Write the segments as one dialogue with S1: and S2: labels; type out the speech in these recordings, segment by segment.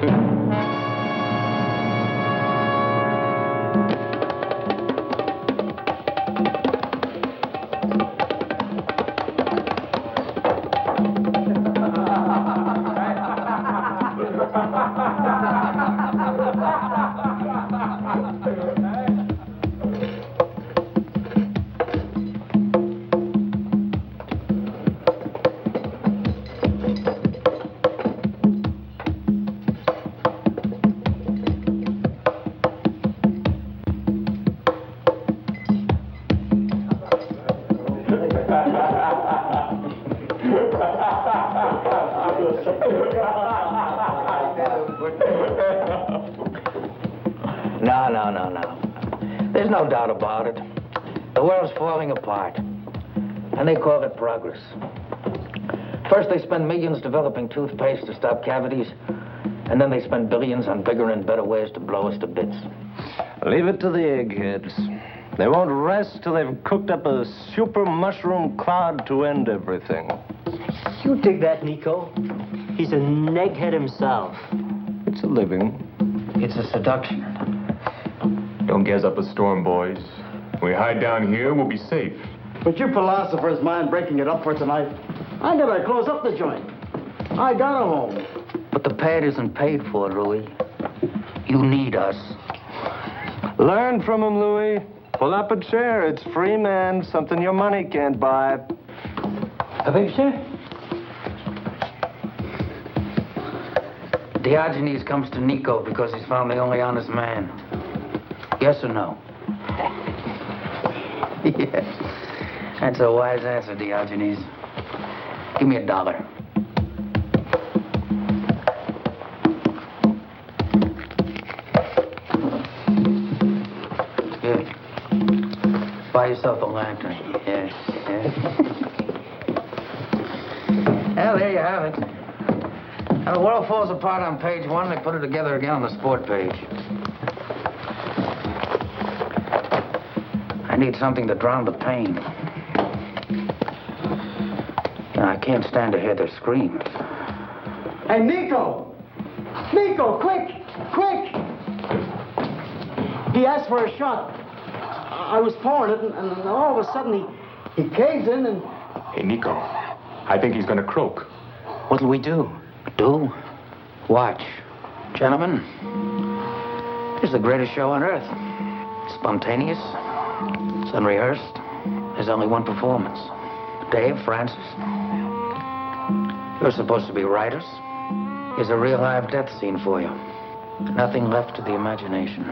S1: No. There's no doubt about it. The world's falling apart, and they call it progress. First, they spend millions developing toothpaste to stop cavities, and then they spend billions on bigger and better ways to blow us to bits.
S2: Leave it to the eggheads. They won't rest till they've cooked up a super mushroom cloud to end everything.
S3: You dig that, Nico? He's a neckhead himself.
S2: It's a living.
S1: It's a seduction.
S4: Don't gas up a storm, boys. We hide down here, we'll be safe.
S5: But you philosophers mind breaking it up for tonight? I gotta close up the joint. I got a home.
S1: But the pad isn't paid for, Louis. You need us.
S2: Learn from him, Louis. Pull up a chair. It's free, man. Something your money can't buy.
S1: A picture? Diogenes comes to Nico because he's found the only honest man. Yes or no? Yes. That's a wise answer, Diogenes. Give me $1. Here. Buy yourself a lantern. Yes. Well, there you have it. Now, the world falls apart on page 1. They put it together again on the sport page. I need something to drown the pain. I can't stand to hear their screams.
S5: Hey, Nico! Nico, quick! Quick! He asked for a shot. I was pouring it, and all of a sudden he caved in and...
S4: Hey, Nico, I think he's gonna croak.
S1: What'll we do? Do? Watch. Gentlemen, this is the greatest show on earth. Spontaneous. It's unrehearsed. There's only one performance. Dave, Francis, you're supposed to be writers. Here's a real live death scene for you. Nothing left to the imagination.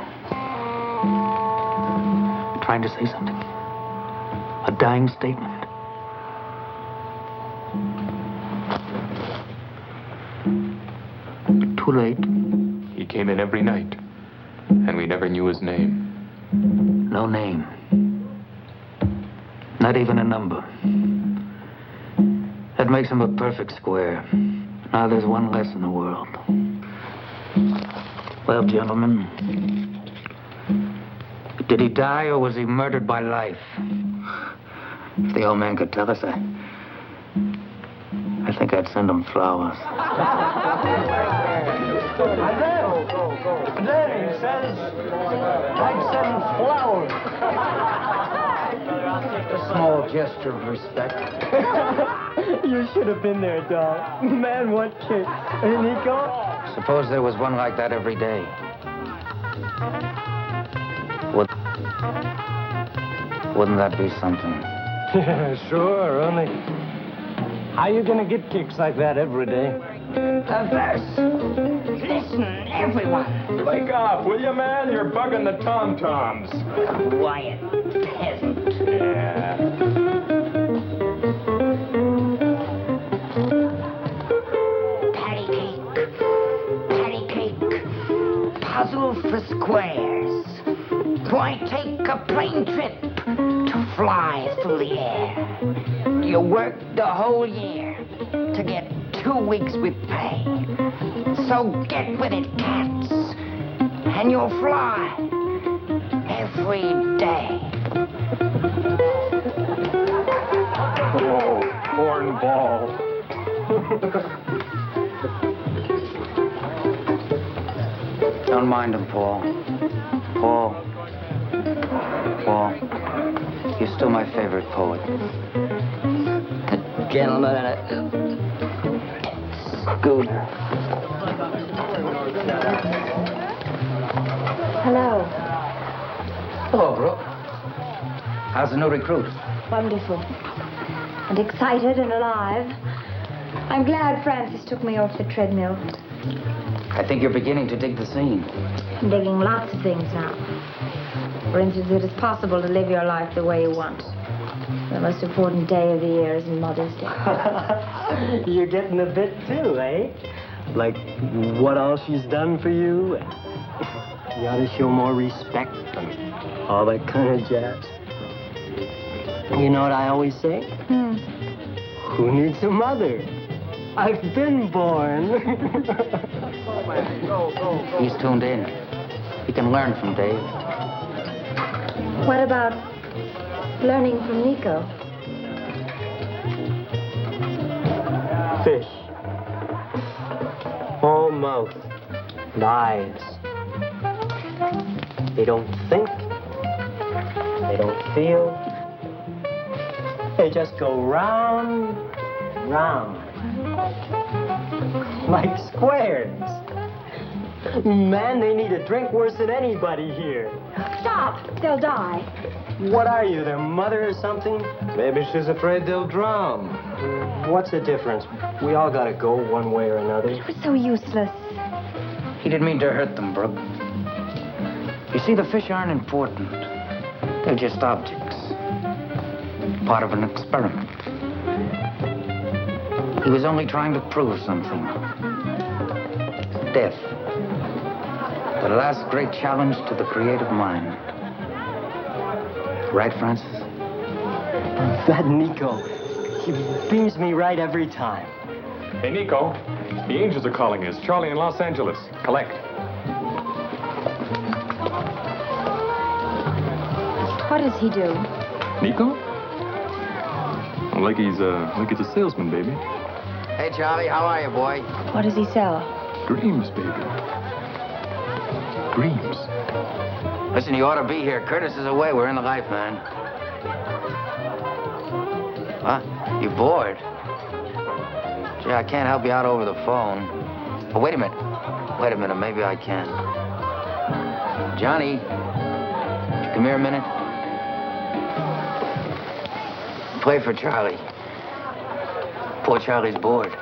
S1: Trying to say something? A dying statement? Too late.
S4: He came in every night, and we never knew his name.
S1: No name. Not even a number. That makes him a perfect square. Now there's one less in the world. Well, gentlemen, did he die or was he murdered by life? If the old man could tell us, I think I'd send him flowers.
S3: There, he says, I'd send flowers.
S1: A small gesture of respect.
S3: You should have been there, dog. Man, what kick. Hey, Nico?
S1: Suppose there was one like that every day. Wouldn't that be something?
S2: Yeah, sure, only... How you gonna get kicks like that every day?
S6: A verse. Listen, everyone.
S4: Wake up, will you, man? You're bugging the tom-toms.
S6: Quiet peasant.
S4: Yeah.
S6: Patty cake, puzzle for squares. Why take a plane trip to fly through the air? You work the whole year to get 2 weeks with pay. So get with it, cats, and you'll fly every day.
S4: Oh, cornball.
S1: Don't mind him, Paul. Paul, you're still my favorite poet.
S6: A gentleman and a schooner.
S7: Hello.
S1: Hello, Brooke. How's the new recruit?
S7: Wonderful. And excited and alive. I'm glad Francis took me off the treadmill.
S1: I think you're beginning to dig the scene.
S7: I'm digging lots of things now. For instance, it is possible to live your life the way you want. The most important day of the year is Mother's Day.
S3: You're getting a bit too, eh? Like what all she's done for you. You ought to show more respect and all that kind of jazz. You know what I always say? Who needs a mother? I've been born.
S1: He's tuned in. He can learn from Dave.
S7: What about learning from Nico?
S3: Fish. All mouth and eyes. They don't think. They don't feel. They just go round, round. Like squares. Man, they need a drink worse than anybody here.
S7: Stop! They'll die.
S3: What are you, their mother or something?
S2: Maybe she's afraid they'll drown.
S3: What's the difference? We all gotta go one way or another.
S7: It was so useless.
S1: He didn't mean to hurt them, Brooke. You see, the fish aren't important. They're just objects. Part of an experiment. He was only trying to prove something. Death. The last great challenge to the creative mind. Right, Francis?
S3: That Nico, he beams me right every time.
S4: Hey, Nico. The Angels are calling us. Charlie in Los Angeles. Collect.
S7: What does he do?
S4: Nico? Like he's a salesman, baby.
S1: Hey, Charlie, how are you, boy?
S7: What does he sell?
S4: Dreams, baby. Dreams.
S1: Listen, you ought to be here. Curtis is away. We're in the life, man. Huh? You bored? Gee, I can't help you out over the phone. Oh, wait a minute. Wait a minute. Maybe I can. Johnny, come here a minute. Play for Charlie. Poor Charlie's bored.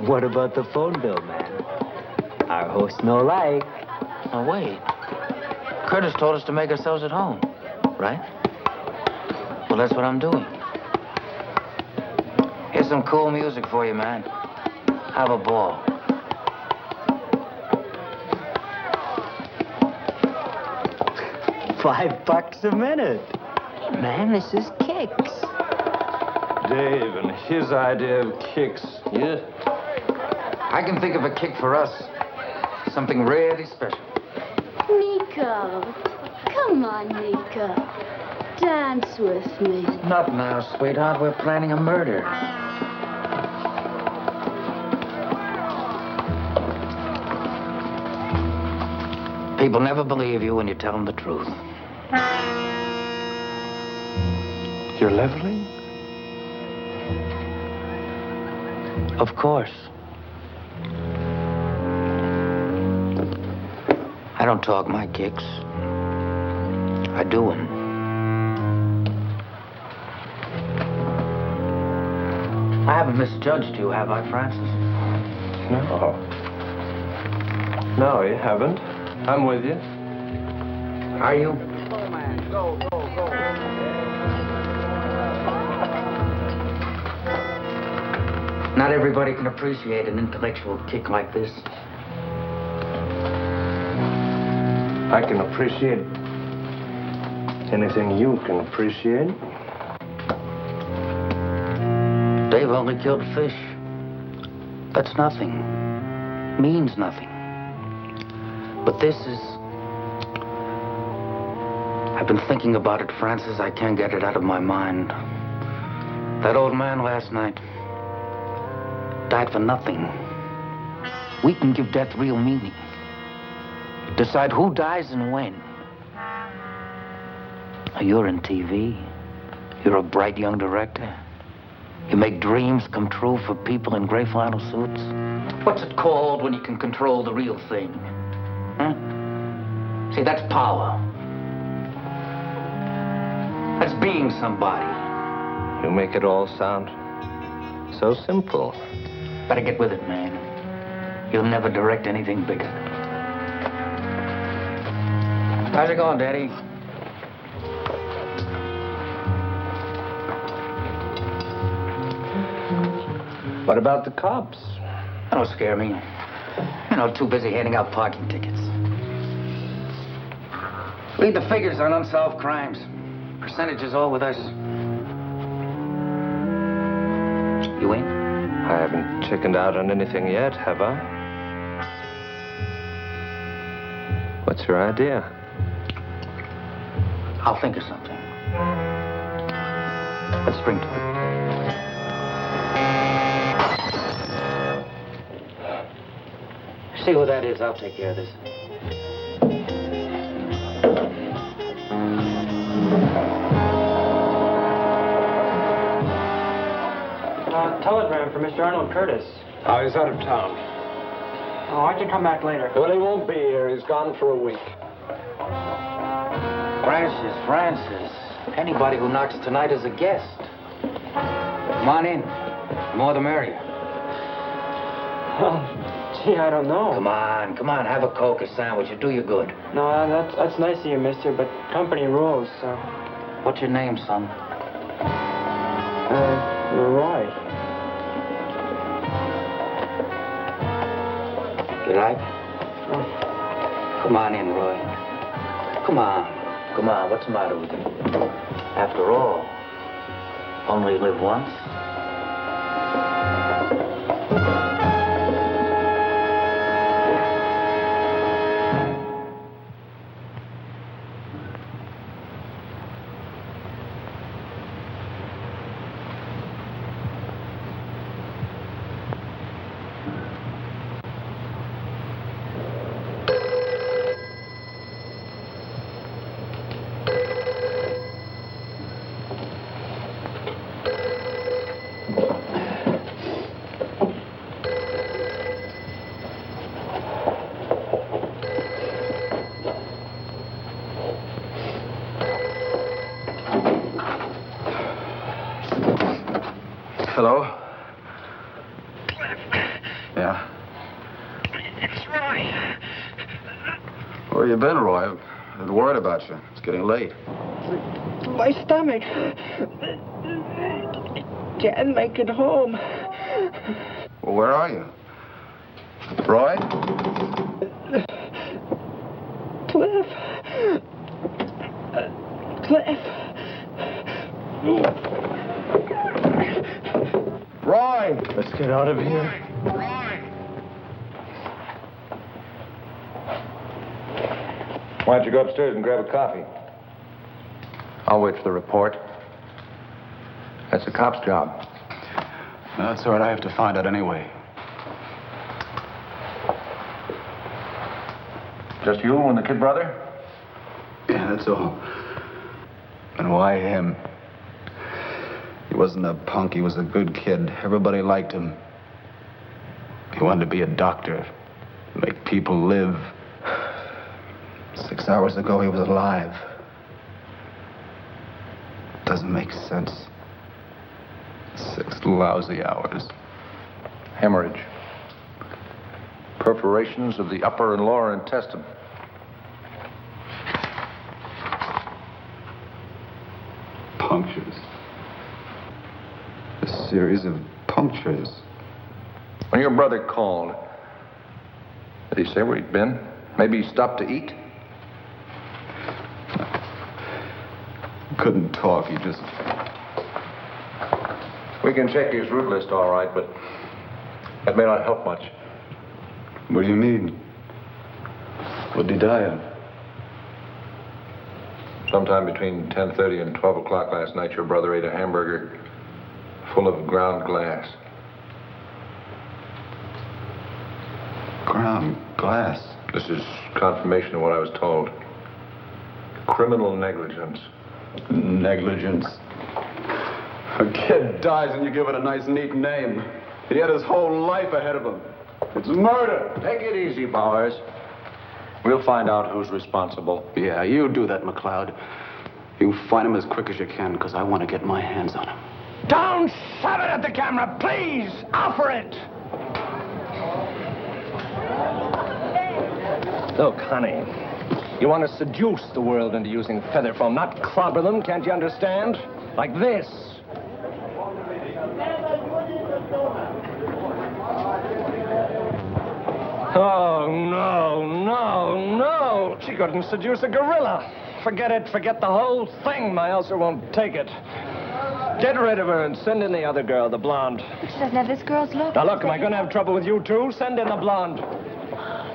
S3: What about the phone bill, man? Our host no like.
S1: Oh, wait. Curtis told us to make ourselves at home, right? Well, that's what I'm doing. Here's some cool music for you, man. Have a ball.
S3: $5 a minute. Man, this is kicks.
S2: Dave and his idea of kicks. Yeah.
S1: I can think of a kick for us. Something really special.
S8: Nico, come on, Nico. Dance with me.
S1: Not now, sweetheart. We're planning a murder. People never believe you when you tell them the truth.
S2: You're leveling?
S1: Of course. I don't talk my kicks. I do them. I haven't misjudged you, have I, Francis?
S2: No. No, you haven't. I'm with you.
S1: Are you? Not everybody can appreciate an intellectual kick like this.
S2: I can appreciate anything you can appreciate.
S1: Dave only killed fish. That's nothing. Means nothing. But this is... I've been thinking about it, Francis. I can't get it out of my mind. That old man last night died for nothing. We can give death real meaning. Decide who dies and when. You're in TV. You're a bright young director. You make dreams come true for people in gray flannel suits. What's it called when you can control the real thing? Huh? See, that's power. That's being somebody.
S2: You make it all sound so simple.
S1: Better get with it, man. You'll never direct anything bigger. How's it going, Daddy?
S2: What about the cops?
S1: That don't scare me. You know, too busy handing out parking tickets. Read the figures on unsolved crimes. Percentages all with us. You in?
S2: I haven't chickened out on anything yet, have I? What's your idea?
S1: I'll think of something. Let's spring to it. See who that is. I'll take care of this.
S3: Telegram for Mr. Arnold Curtis.
S2: Oh, he's out of town.
S3: Oh, I can come back later.
S2: Well, he won't be here. He's gone for a week.
S1: Francis. Anybody who knocks tonight is a guest. Come on in. The more the merrier.
S3: Well, gee, I don't know.
S1: Come on. Have a Coke, a sandwich. It'll do you good.
S3: No, that's nice of you, mister, but company rules, so...
S1: What's your name, son?
S3: Roy.
S1: You like?
S3: Oh.
S1: Come on in, Roy. Come on. What's the matter with you? After all, only live once.
S5: Hello? Yeah?
S6: It's Roy.
S5: Where you been, Roy? I've been worried about you. It's getting late.
S6: My stomach. Can't make it home.
S5: Well, where are you? Roy?
S6: Cliff.
S5: Roy!
S2: Let's get out of here. Why don't you go upstairs and grab a coffee? I'll wait for the report. That's the cop's job.
S5: No, that's all right. I have to find out anyway.
S2: Just you and the kid brother?
S5: Yeah, that's all. And why him? He wasn't a punk. He was a good kid. Everybody liked him. He wanted to be a doctor, make people live. 6 hours ago, he was alive. Doesn't make sense. 6 lousy hours.
S2: Hemorrhage. Perforations of the upper and lower intestine.
S5: Punctures. A series of punctures.
S2: When your brother called, did he say where he'd been? Maybe he stopped to eat?
S5: Couldn't talk. He just...
S2: We can check his route list all right, but that may not help much.
S5: What do you mean? What did he die of?
S2: Sometime between 10:30 and 12 o'clock last night, your brother ate a hamburger full of ground glass.
S5: Ground glass.
S2: This is confirmation of what I was told. Criminal negligence.
S5: Negligence. A kid dies and you give it a nice, neat name. He had his whole life ahead of him. It's murder.
S9: Take it easy, Bowers. We'll find out who's responsible.
S5: Yeah, you do that, McLeod. You find him as quick as you can, because I want to get my hands on him.
S9: Don't shove it at the camera, please! Offer it! Look, honey, you want to seduce the world into using feather foam, not clobber them, can't you understand? Like this. Oh, no. She couldn't seduce a gorilla. Forget it. Forget the whole thing. My ulcer won't take it. Get rid of her and send in the other girl, the blonde.
S7: But she doesn't have this girl's look.
S9: Now, look, am I going to have trouble with you, too? Send in the blonde.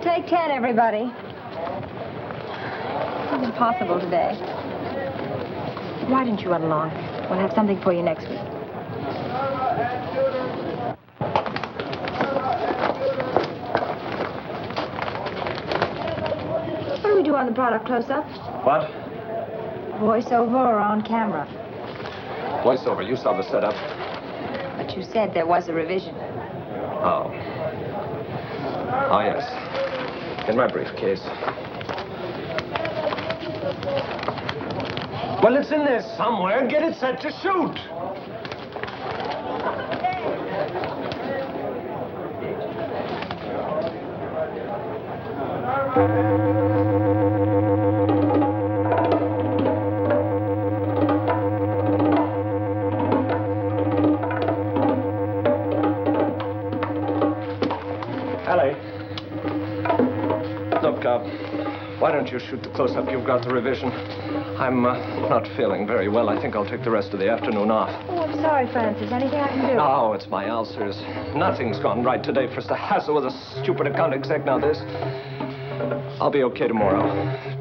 S7: Take 10, everybody. It's impossible today. Why didn't you run along? We'll have something for you next week. What do we do on the product close-up?
S9: What?
S7: Voiceover or on camera?
S9: Voiceover. You saw the setup.
S7: But you said there was a revision.
S9: Oh. Oh, yes. In my briefcase. Well, it's in there somewhere. Get it set to shoot. Ellie. Look, why don't you shoot the close-up? You've got the revision. I'm not feeling very well. I think I'll take the rest of the afternoon off.
S7: Oh, I'm sorry, Francis. Anything I can do?
S9: Oh, it's my ulcers. Nothing's gone right today. First the hassle with a stupid account exec, now this. I'll be okay tomorrow.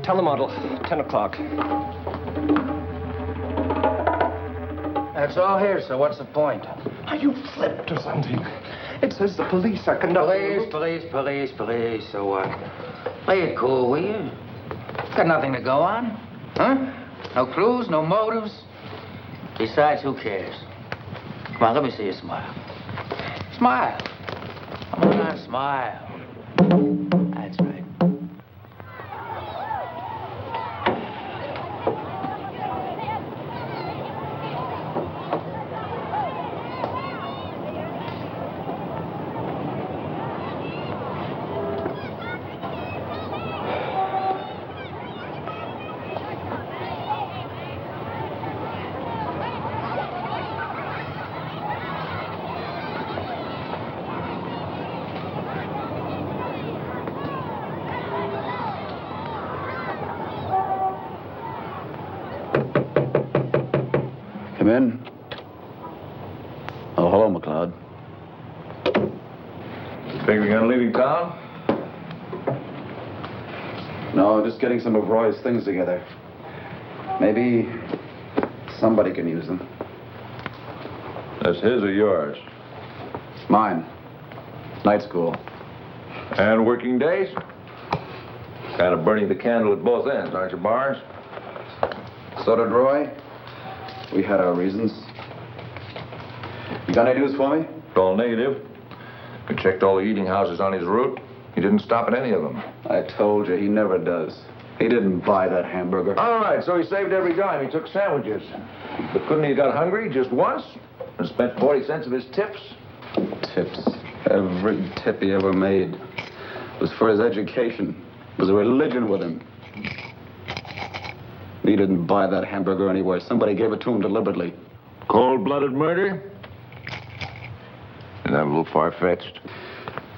S9: Telemodel, 10 o'clock.
S1: That's all here, so what's the point?
S9: Are you flipped or something? It says the police are conducting...
S1: Police, so what? Play it cool, will you? Got nothing to go on. Huh? No clues, no motives. Besides, who cares? Come on, let me see you smile. Smile. Come on, smile. That's right.
S5: Come in. Oh, hello, McLeod.
S2: Think we're gonna leave town?
S5: No, just getting some of Roy's things together. Maybe somebody can use them.
S2: That's his or yours?
S5: Mine. Night school.
S2: And working days? Kind of burning the candle at both ends, aren't you, Bars?
S5: So did Roy. We had our reasons. You got any news for me?
S2: It's all negative. We checked all the eating houses on his route. He didn't stop at any of them.
S5: I told you, he never does. He didn't buy that hamburger.
S2: All right, so he saved every dime. He took sandwiches. But couldn't he have got hungry just once and spent 40 cents of his tips?
S5: Tips. Every tip he ever made was for his education. It was a religion with him. He didn't buy that hamburger anywhere. Somebody gave it to him deliberately.
S2: Cold-blooded murder? Isn't that a little far-fetched?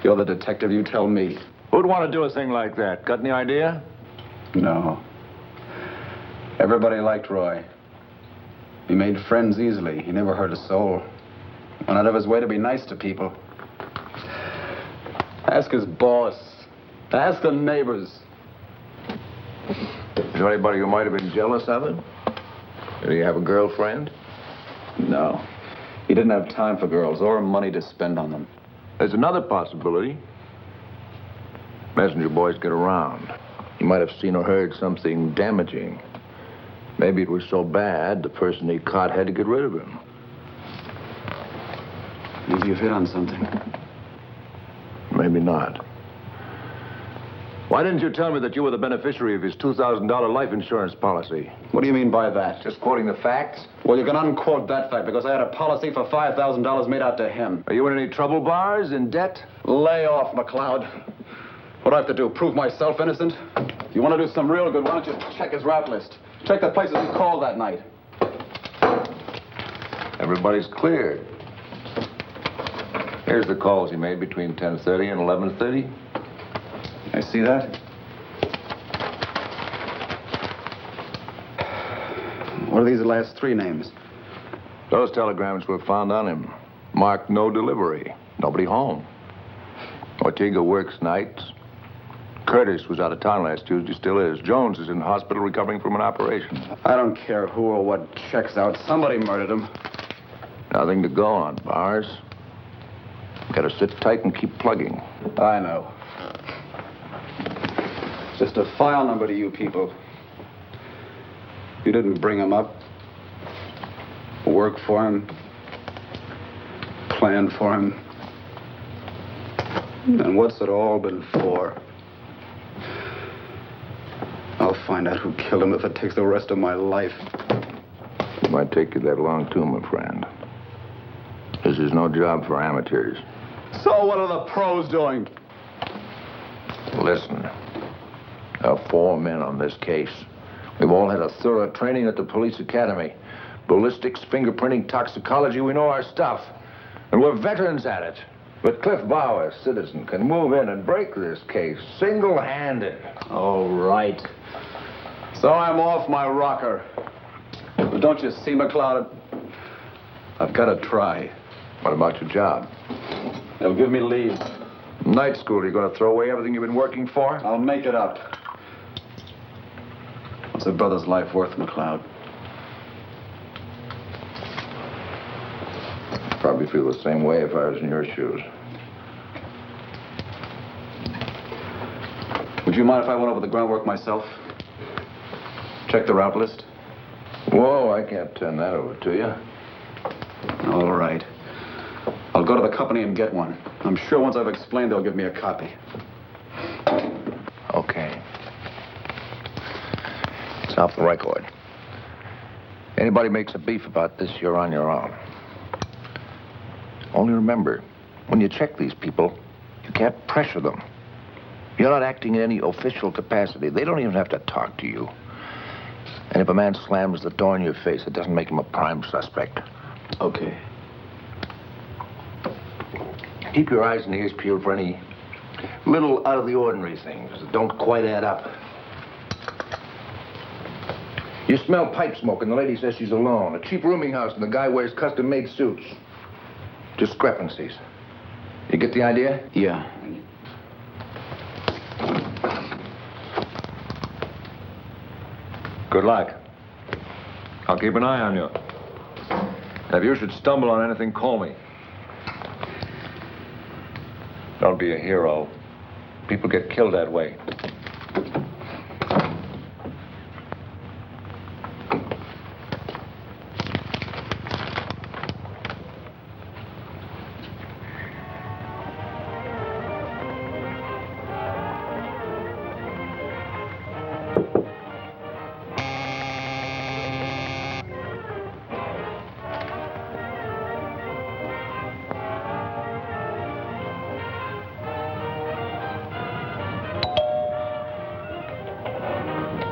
S5: You're the detective, you tell me.
S2: Who'd want to do a thing like that? Got any idea?
S5: No. Everybody liked Roy. He made friends easily. He never hurt a soul. Went out of his way to be nice to people. Ask his boss. Ask the neighbors.
S2: Is there anybody who might have been jealous of him? Did he have a girlfriend?
S5: No. He didn't have time for girls or money to spend on them.
S2: There's another possibility. Messenger boys get around. He might have seen or heard something damaging. Maybe it was so bad, the person he caught had to get rid of him.
S5: Maybe you've hit on something.
S2: Maybe not. Why didn't you tell me that you were the beneficiary of his $2,000 life insurance policy?
S5: What do you mean by that?
S2: Just quoting the facts?
S5: Well, you can unquote that fact because I had a policy for $5,000 made out to him.
S2: Are you in any trouble, Bars? In debt?
S5: Lay off, McLeod. What do I have to do? Prove myself innocent? If you want to do some real good, why don't you check his route list? Check the places he called that night.
S2: Everybody's cleared. Here's the calls he made between 10:30 and 11:30.
S5: I see that. What are these last three names?
S2: Those telegrams were found on him. Marked no delivery. Nobody home. Ortega works nights. Curtis was out of town last Tuesday, still is. Jones is in the hospital recovering from an operation.
S5: I don't care who or what checks out. Somebody murdered him.
S2: Nothing to go on, Bars. Gotta sit tight and keep plugging.
S5: I know. Just a file number to you people. You didn't bring him up, work for him, plan for him. And what's it all been for? I'll find out who killed him if it takes the rest of my life.
S2: It might take you that long, too, my friend. This is no job for amateurs.
S5: So what are the pros doing?
S2: Listen, there are 4 men on this case. We've all had a thorough training at the police academy. Ballistics, fingerprinting, toxicology, we know our stuff. And we're veterans at it. But Cliff Bauer, citizen, can move in and break this case single-handed.
S5: Oh, right. So I'm off my rocker. But don't you see, McLeod? I've got to try.
S2: What about your job?
S5: They'll give me leave.
S2: Night school, you're going to throw away everything you've been working for?
S5: I'll make it up. What's a brother's life worth, McLeod?
S2: Probably feel the same way if I was in your shoes.
S5: Would you mind if I went over the groundwork myself? Check the route list?
S2: Whoa, I can't turn that over to you.
S5: All right. I'll go to the company and get one. I'm sure once I've explained, they'll give me a copy.
S2: Okay. It's off the record. Anybody makes a beef about this, you're on your own. Only remember, when you check these people, you can't pressure them. You're not acting in any official capacity. They don't even have to talk to you. And if a man slams the door in your face, it doesn't make him a prime suspect.
S5: Okay.
S2: Keep your eyes and ears peeled for any little out-of-the-ordinary things that don't quite add up. You smell pipe smoke, and the lady says she's alone. A cheap rooming house, and the guy wears custom-made suits. Discrepancies. You get the idea?
S5: Yeah.
S4: Good luck. I'll keep an eye on you. If you should stumble on anything, call me. Don't be a hero. People get killed that way.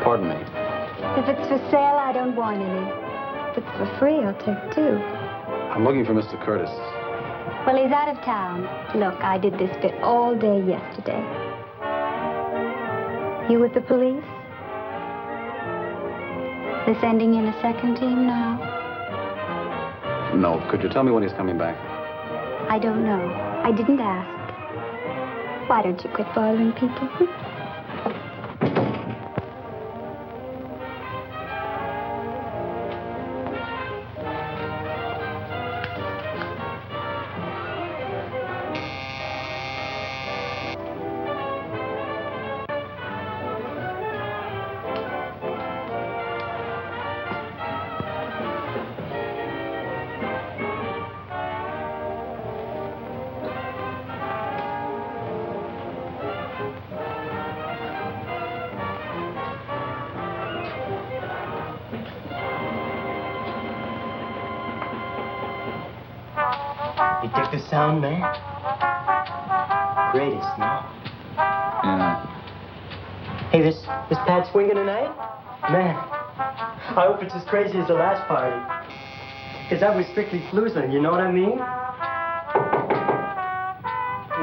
S5: Pardon me.
S10: If it's for sale, I don't want any. If it's for free, I'll take 2.
S5: I'm looking for Mr. Curtis.
S10: Well, he's out of town. Look, I did this bit all day yesterday. You with the police? They're sending in a second team now?
S5: No. Could you tell me when he's coming back?
S10: I don't know. I didn't ask. Why don't you quit bothering people?
S3: You dig the sound, man? Greatest, no?
S5: Yeah.
S3: Hey, this pad swinging tonight? Man, I hope it's as crazy as the last party. Because that was strictly flusing, you know what I mean?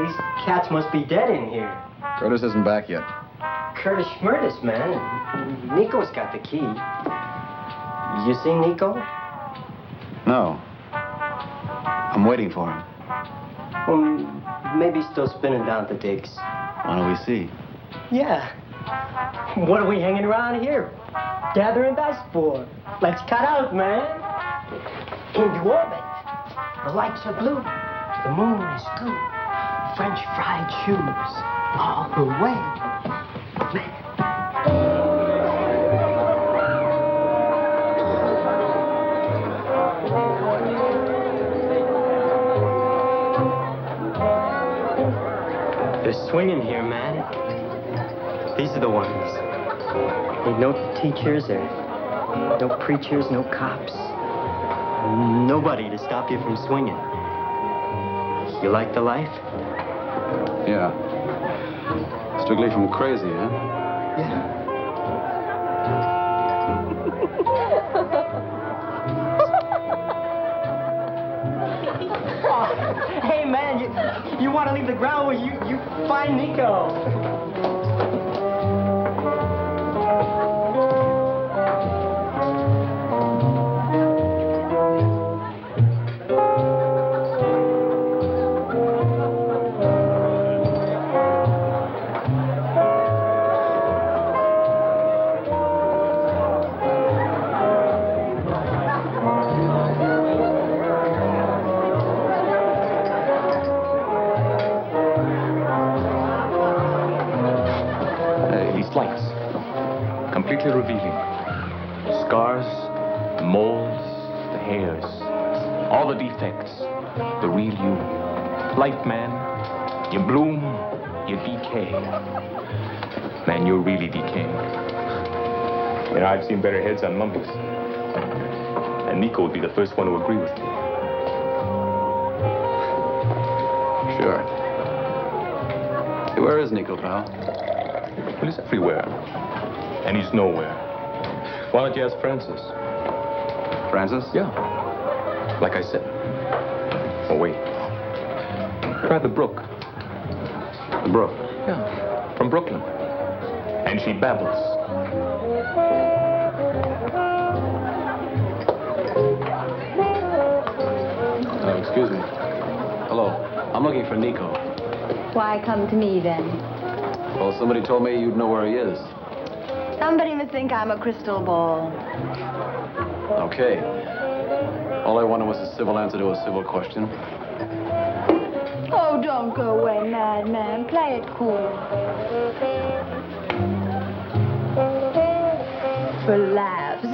S3: These cats must be dead in here.
S5: Curtis isn't back yet.
S3: Curtis Schmurtis, man. Nico's got the key. You seen Nico?
S5: No. I'm waiting for him.
S3: Well, maybe he's still spinning down at the digs.
S5: Why don't we see?
S3: Yeah. What are we hanging around here? Gathering dust for? Let's cut out, man. Into orbit. The lights are blue. The moon is blue. French fried shoes all the way. Man. They're swinging here, man. These are the ones. Ain't no teachers or no preachers, no cops. Nobody to stop you from swinging. You like the life?
S5: Yeah. Strictly from crazy, huh?
S3: Yeah. Oh, hey, man, you want to leave the ground where you find Nico.
S11: Completely revealing. Scars, moles, the hairs, all the defects, the real you. Life, man. You bloom, you decay. Man, you're really decaying. You know, I've seen better heads on mummies. And Nico would be the first one to agree with me.
S5: Sure. Hey, where is Nico, pal?
S11: Well, he's everywhere. And he's nowhere. Why don't you ask Francis?
S5: Francis?
S11: Yeah. Like I said. Oh, wait. Try the Brook.
S5: The Brook?
S11: Yeah. From Brooklyn. And she babbles.
S5: Excuse me. Hello. I'm looking for Nico.
S7: Why come to me, then?
S5: Well, somebody told me you'd know where he is.
S7: Somebody must think I'm a crystal ball.
S5: Okay. All I wanted was a civil answer to a civil question.
S7: Oh, don't go away, madman. Play it cool. For laughs.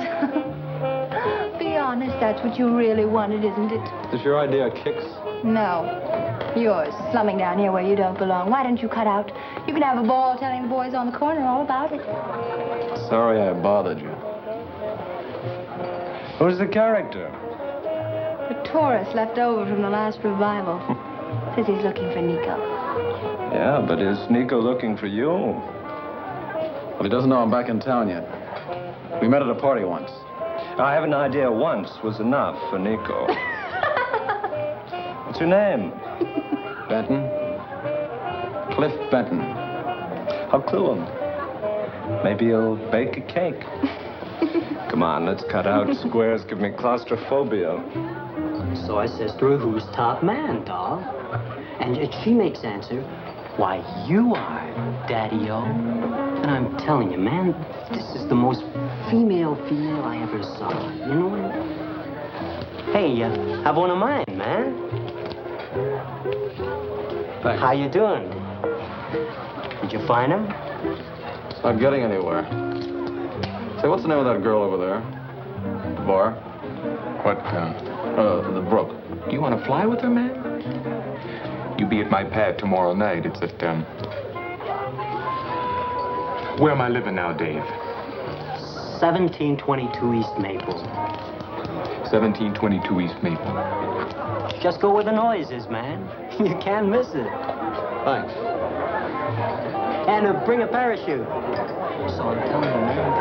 S7: Be honest, that's what you really wanted, isn't it?
S9: Is this your idea of kicks?
S7: No. Yours, slumming down here where you don't belong. Why don't you cut out? You can have a ball telling the boys on the corner all about it.
S5: Sorry I bothered you.
S9: Who's the character?
S7: The tourist left over from the last revival. Says he's looking for Nico.
S9: Yeah, but is Nico looking for you?
S5: Well, he doesn't know I'm back in town yet. We met at a party once.
S9: I have an idea once was enough for Nico. What's your name?
S5: Benton? Cliff Benton.
S9: I'll clue him. Maybe he'll bake a cake. Come on, let's cut out. Squares give me claustrophobia.
S3: So I says to her, who's top man, doll? And she makes answer, why, you are, Daddy-O. And I'm telling you, man, this is the most female I ever saw. You know what I mean? Hey, have one of mine, man.
S5: Thanks.
S3: How you doing? Did you find him?
S5: It's not getting anywhere. Say, what's the name of that girl over there? The bar?
S11: What,
S5: The Brook.
S11: do you want to fly with her, man? You be at my pad tomorrow night. It's at, where am I living now, Dave?
S3: 1722 East Maple.
S11: 1722 East Maple.
S3: Just go where the noise is, man. You can't miss it.
S5: Thanks.
S3: And bring a parachute. So I'm telling you, man.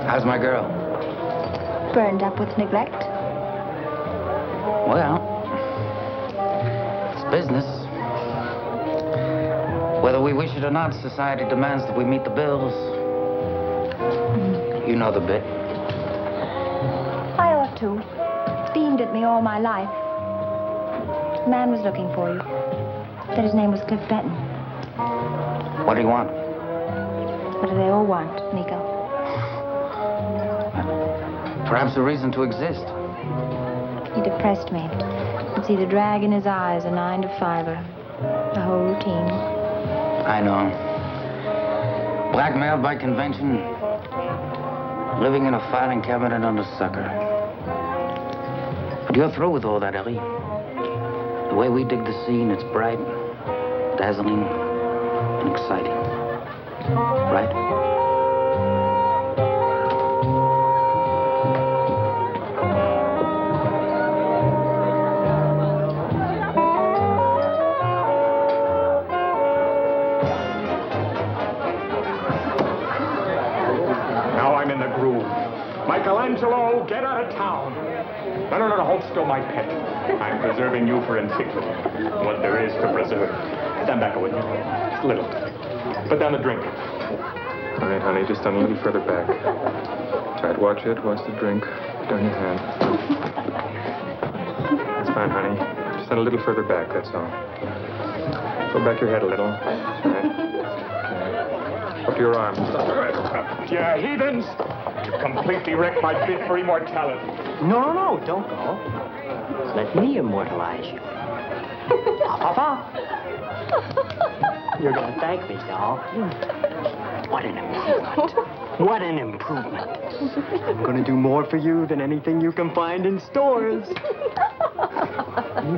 S1: How's my girl?
S7: Burned up with neglect.
S1: Well, it's business. Whether we wish it or not, society demands that we meet the bills. You know the bit.
S7: I ought to. Beamed at me all my life. A man was looking for you. Said his name was Cliff Benton.
S1: What do you want?
S7: What do they all want, Nico?
S1: Perhaps a reason to exist.
S7: He depressed me. Could see the drag in his eyes, a 9 to 5er. The whole routine.
S1: I know. Blackmailed by convention. Living in a filing cabinet under sucker. But you're through with all that, Ellie. The way we dig the scene, it's bright, dazzling, and exciting. Right?
S11: Michelangelo, get out of town. No, hold still, my pet. I'm preserving you for antiquity. What there is to preserve. Stand back a little. Just a little. Put down the drink.
S4: All right, honey, just stand a little further back. Try to watch it. Watch the drink. Put down your hand. That's fine, honey. Just stand a little further back, that's all. Throw back your head a little. That's right. Okay. Up to your arms. Yeah, heathens! You completely wrecked my bid for immortality.
S3: No, don't go. Let me immortalize you. Papa. You're gonna thank me, doll. What an improvement. What an improvement. I'm gonna do more for you than anything you can find in stores.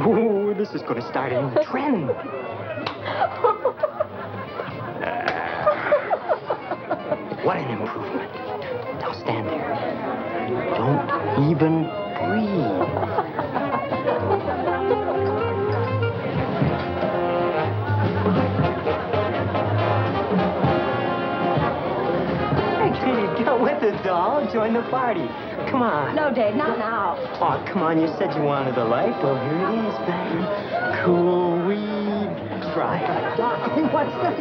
S3: Ooh, this is gonna start a new trend. What an improvement. Now stand there. Don't even breathe. Hey, get with it, doll. Join the party. Come on.
S7: No, Dave, not now.
S3: Oh, come on. You said you wanted a life. Well, here it is, baby. Cool weed. Try it. What's that?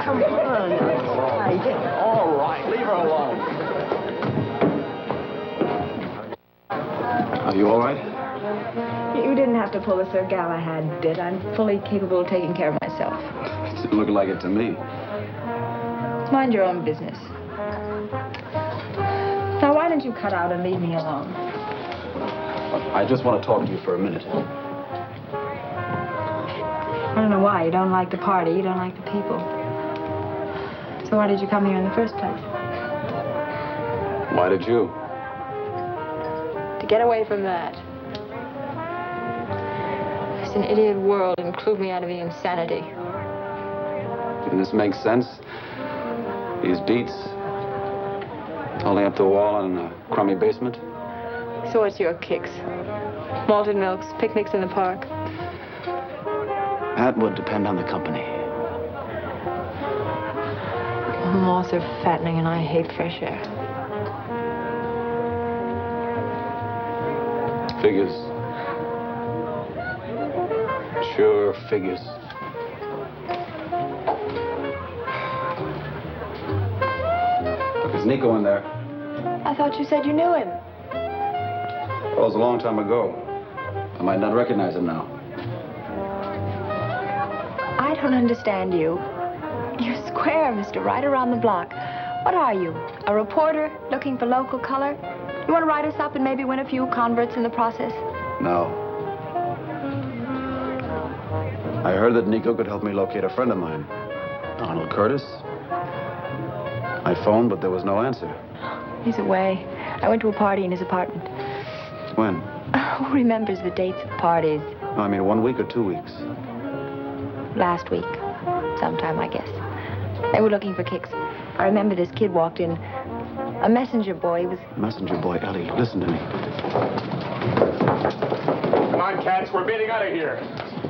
S3: Come on.
S5: All right, leave her alone. Are you all right?
S7: You didn't have to pull the Sir Galahad bit. I'm fully capable of taking care of myself.
S5: It didn't look like it to me.
S7: Mind your own business. Now, why don't you cut out and leave me alone?
S5: I just want to talk to you for a minute.
S7: I don't know why. You don't like the party. You don't like the people. So why did you come here in the first place?
S5: Why did you?
S7: To get away from that. It's an idiot world, include me out of the insanity.
S5: And this makes sense? These beats, holding up the wall in a crummy basement?
S7: So what's your kicks? Malted milks, picnics in the park.
S5: That would depend on the company.
S7: Moths are fattening and I hate fresh air.
S5: Figures. Sure, figures. Is Nico in there?
S7: I thought you said you knew him.
S5: Well, it was a long time ago. I might not recognize him now.
S7: I don't understand you. You're square, mister, right around the block. What are you? A reporter looking for local color? You want to write us up and maybe win a few converts in the process?
S5: No. I heard that Nico could help me locate a friend of mine. Arnold Curtis. I phoned, but there was no answer.
S7: He's away. I went to a party in his apartment.
S5: When?
S7: Who remembers the dates of parties?
S5: No, I mean 1 week or 2 weeks?
S7: Last week. Sometime, I guess. They were looking for kicks. I remember this kid walked in. A messenger boy. He was...
S5: Messenger boy, Ellie, listen to me.
S4: Come on, cats, we're beating out of here.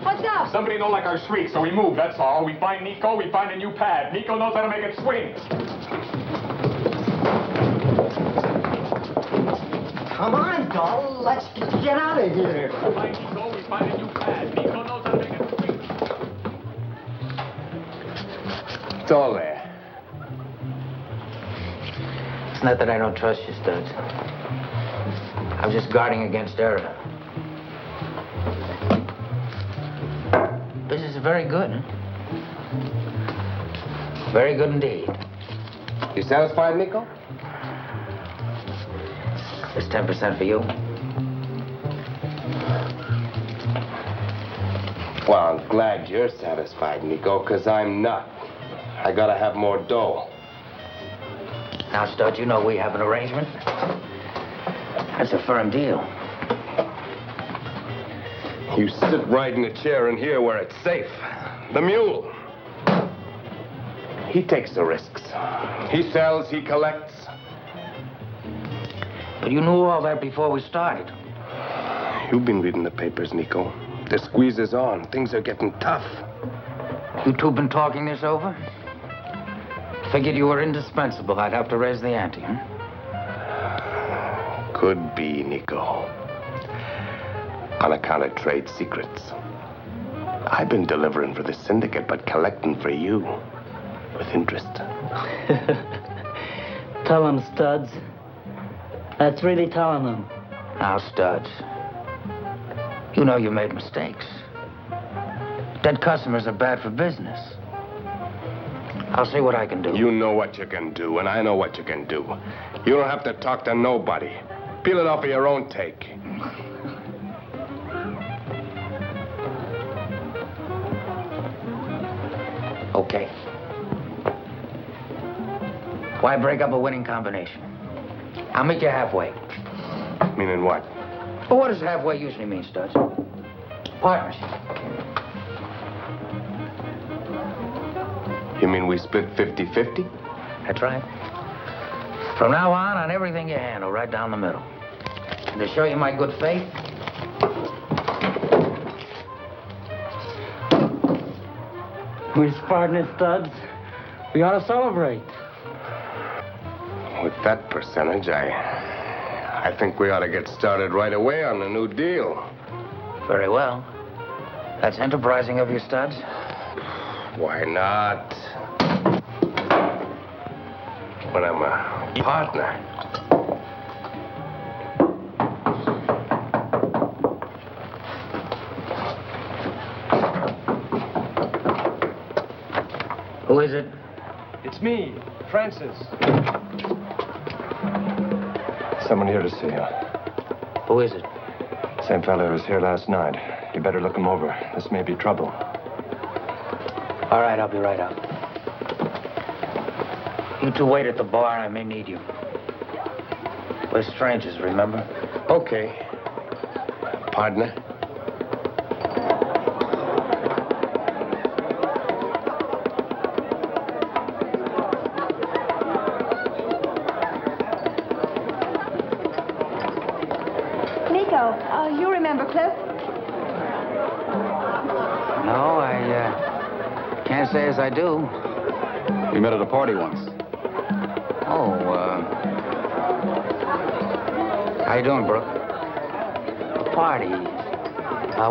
S7: What's up?
S4: Somebody don't like our shrieks, so we move, that's all. We find Nico, we find a new pad. Nico knows how to make it swing.
S3: Come on, doll. Let's get out of here.
S4: We find Nico, we find a new pad. Nico knows how to make it swing.
S2: It's all there.
S1: It's not that I don't trust you, Studs. I'm just guarding against error. Business is very good, huh? Very good indeed.
S12: You satisfied, Nico?
S1: There's 10% for you.
S12: Well, I'm glad you're satisfied, Nico, because I'm not. I gotta have more dough.
S1: Now, Studs, you know we have an arrangement. That's a firm deal.
S12: You sit right in the chair in here where it's safe. The mule. He takes the risks. He sells, he collects.
S1: But you knew all that before we started.
S12: You've been reading the papers, Nico. The squeeze is on. Things are getting tough.
S1: You two been talking this over? Figured you were indispensable. I'd have to raise the ante, huh?
S12: Could be, Nico. On account of trade secrets. I've been delivering for the syndicate, but collecting for you. With interest.
S3: Tell him, Studs. That's really telling him.
S1: Now, Studs. You know you made mistakes. Dead customers are bad for business. I'll see what I can do.
S12: You know what you can do, and I know what you can do. You don't have to talk to nobody. Peel it off of your own take.
S1: Okay. Why break up a winning combination? I'll meet you halfway.
S12: Meaning what?
S1: Well, what does halfway usually mean, Studs? Partnership.
S12: You mean we split 50-50?
S1: That's right. From now on everything you handle, right down the middle. And to show you my good faith,
S3: We're partners, Studs. We ought to celebrate.
S12: With that percentage, I think we ought to get started right away on the new deal.
S1: very well. That's enterprising of you, Studs.
S12: Why not? When I'm a partner.
S1: Who is it?
S9: It's me, Francis.
S4: Someone here to see you.
S1: Who is it?
S4: Same fellow who was here last night. You better look him over. This may be trouble.
S1: All right, I'll be right out. You two wait at the bar. I may need you. We're strangers, remember?
S12: Okay. Partner.
S7: You remember Cliff?
S1: No, I can't say as I do.
S5: We met at a party once.
S1: Oh, how you doing, Brooke? A party?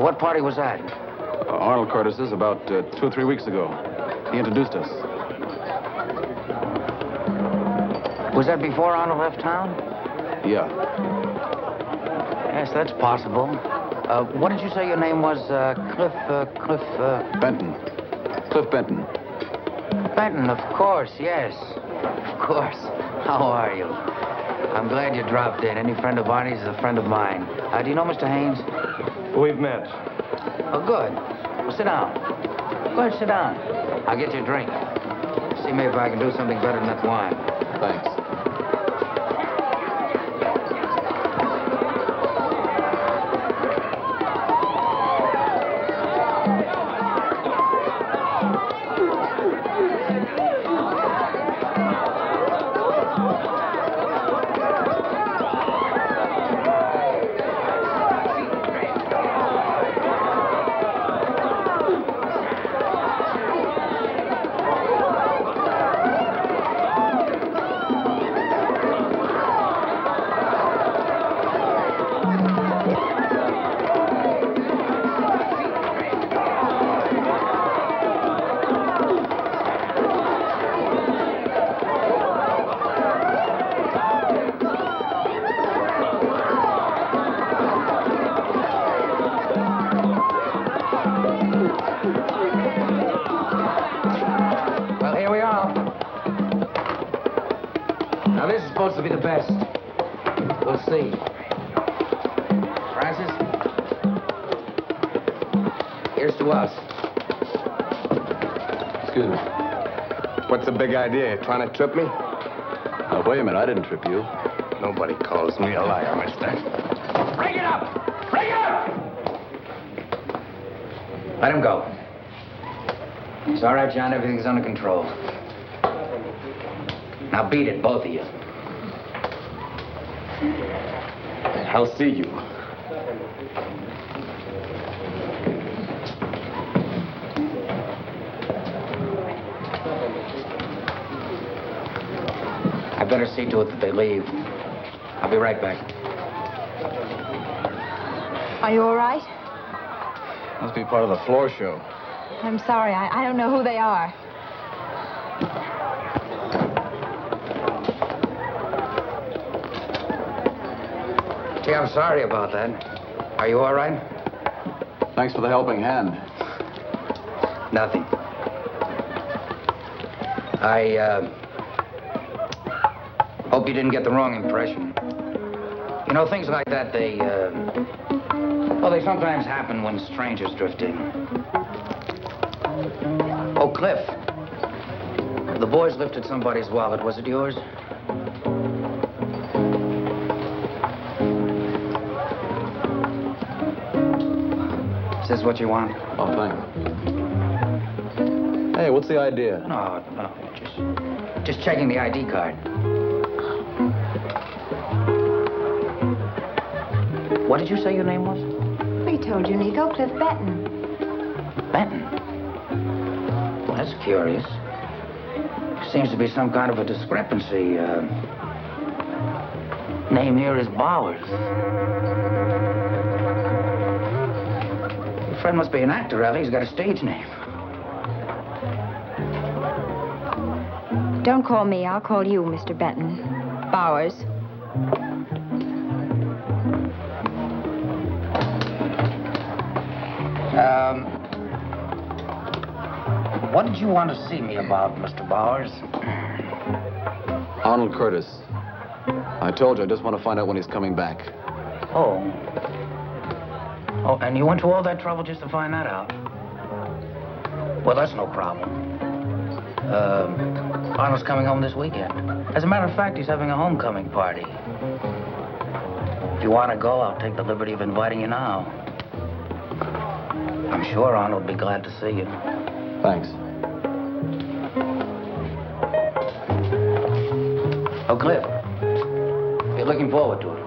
S1: What party was that?
S5: Arnold Curtis's about 2 or 3 weeks ago. He introduced us.
S1: Was that before Arnold left town?
S5: Yeah.
S1: Yes, that's possible. What did you say your name was? Cliff.
S5: Benton. Cliff Benton.
S1: Benton, of course, yes. Of course. How are you? I'm glad you dropped in. Any friend of Arnie's is a friend of mine. Do you know Mr. Haynes?
S9: We've met.
S1: Oh, good. Well, sit down. Go ahead, sit down. I'll get you a drink. See me if I can do something better than that wine.
S5: Thanks.
S1: Well, here we are. Now, this is supposed to be the best. We'll see. Francis? Here's to us.
S5: Excuse me.
S12: What's the big idea? You trying to trip me?
S5: Now, wait a minute. I didn't trip you.
S12: Nobody calls me a liar, mister.
S1: Bring it up! Bring it up! Let him go. It's all right, John. Everything's under control. Now beat it, both of you.
S12: I'll see you.
S1: I better see to it that they leave. I'll be right back.
S7: Are you all right?
S5: Must be part of the floor show.
S7: I'm sorry. I don't know who they are.
S1: Gee, I'm sorry about that. Are you all right?
S5: Thanks for the helping hand.
S1: Nothing. I hope you didn't get the wrong impression. You know, things like that, they sometimes happen when strangers drift in. Oh, Cliff. The boys lifted somebody's wallet. Was it yours? Is this what you want?
S5: Oh, thanks. Hey, what's the idea?
S1: No, just checking the ID card. What did you say your name was?
S7: We told you, Nico. Cliff Benton.
S1: Benton? Well, that's curious. Seems to be some kind of a discrepancy. Name here is Bowers. Your friend must be an actor, Ellie. He's got a stage name.
S7: Don't call me. I'll call you, Mr. Benton. Bowers.
S1: What did you want to see me about, Mr. Bowers?
S5: Arnold Curtis. I told you, I just want to find out when he's coming back.
S1: Oh, and you went to all that trouble just to find that out? Well, that's no problem. Arnold's coming home this weekend. As a matter of fact, he's having a homecoming party. If you want to go, I'll take the liberty of inviting you now. I'm sure Arnold will be glad to see you.
S5: Thanks.
S1: Oh, Cliff, you're looking forward to it.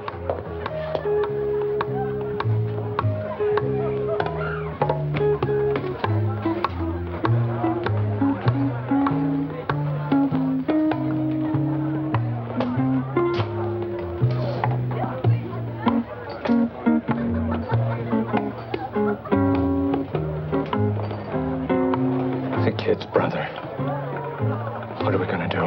S12: The kid's brother. What are we gonna do?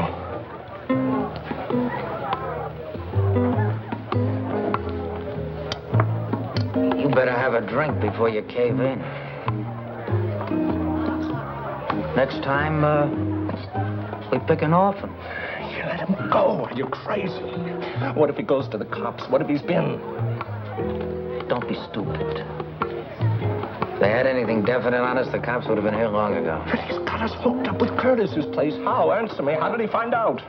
S1: You better have a drink before you cave in. Next time, we pick an orphan.
S12: You let him go. Are you crazy? What if he goes to the cops? What if he's been?
S1: Don't be stupid. they had anything definite on us, the cops would have been here long ago.
S9: But he's got us hooked up with Curtis's place. How? Answer me. How did he find out?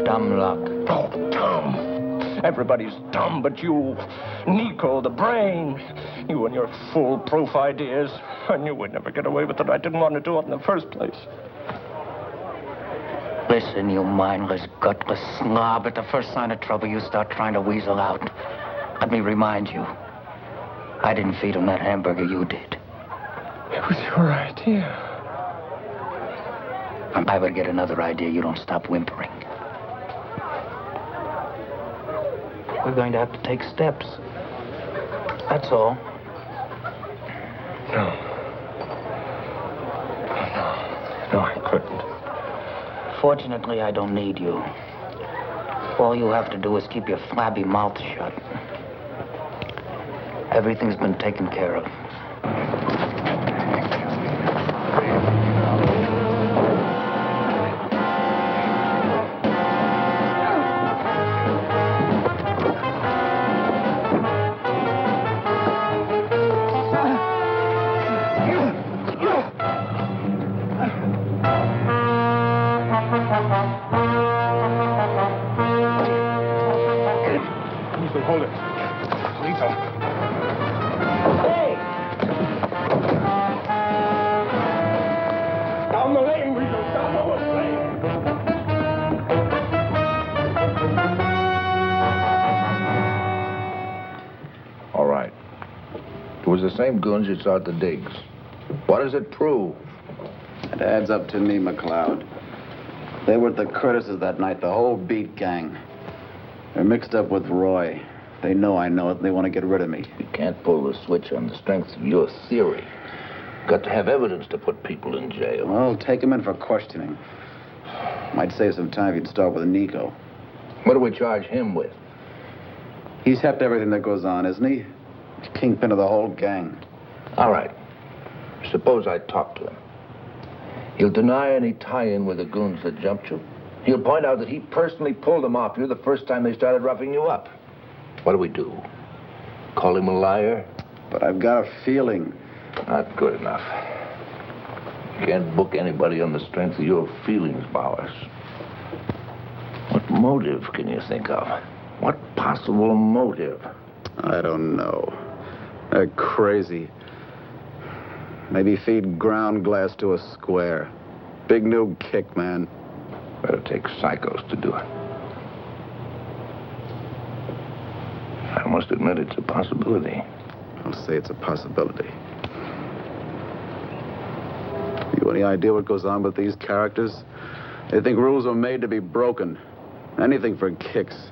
S1: Dumb luck.
S9: Oh, dumb. Everybody's dumb but you. Nico, the brain. You and your foolproof ideas. I knew we'd never get away with it. I didn't want to do it in the first place.
S1: Listen, you mindless, gutless slob. At the first sign of trouble, you start trying to weasel out. Let me remind you, I didn't feed him that hamburger, you did.
S9: It was your idea.
S1: If I would get another idea, you don't stop whimpering. We're going to have to take steps. That's all.
S9: No, I couldn't.
S1: Fortunately, I don't need you. All you have to do is keep your flabby mouth shut. Everything's been taken care of.
S9: Hold it. Lisa.
S1: Hey!
S9: Down the lane, we go. Down the lane.
S2: All right. It was the same goons you saw at the digs. What does it prove?
S5: It adds up to me, McLeod. They were at the Curtis's that night, the whole beat gang. They're mixed up with Roy. They know I know it, and they want to get rid of me.
S2: You can't pull the switch on the strength of your theory. Got to have evidence to put people in jail.
S5: Well, take them in for questioning. Might save some time if you'd start with Nico.
S2: What do we charge him with?
S5: He's hepped everything that goes on, isn't he? He's kingpin of the whole gang.
S2: All right. Suppose I talk to him. He'll deny any tie-in with the goons that jumped you. He'll point out that he personally pulled them off you the first time they started roughing you up. What do? Call him a liar?
S5: But I've got a feeling.
S2: Not good enough. You can't book anybody on the strength of your feelings, Bowers. What motive can you think of? What possible motive?
S5: I don't know. They're crazy. Maybe feed ground glass to a square. Big new kick, man.
S2: Better take psychos to do it. I must admit it's a possibility.
S5: I'll say it's a possibility. You any idea what goes on with these characters? They think rules are made to be broken. Anything for kicks.